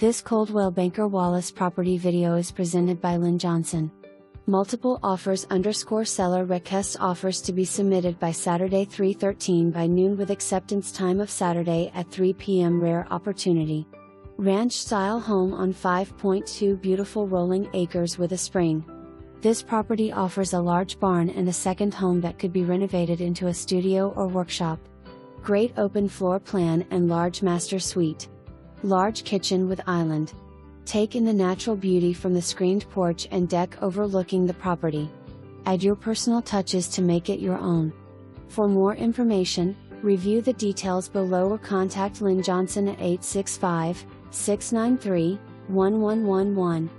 This Coldwell Banker Wallace property video is presented by Lynn Johnson. Multiple offers _ seller requests offers to be submitted by Saturday 3/13 by noon with acceptance time of Saturday at 3 p.m. Rare opportunity. Ranch style home on 5.2 beautiful rolling acres with a spring. This property offers a large barn and a second home that could be renovated into a studio or workshop. Great open floor plan and large master suite. Large kitchen with island. Take in the natural beauty from the screened porch and deck overlooking the property. Add your personal touches to make it your own. For more information, review the details below or contact Lynn Johnson at 865-693-1111.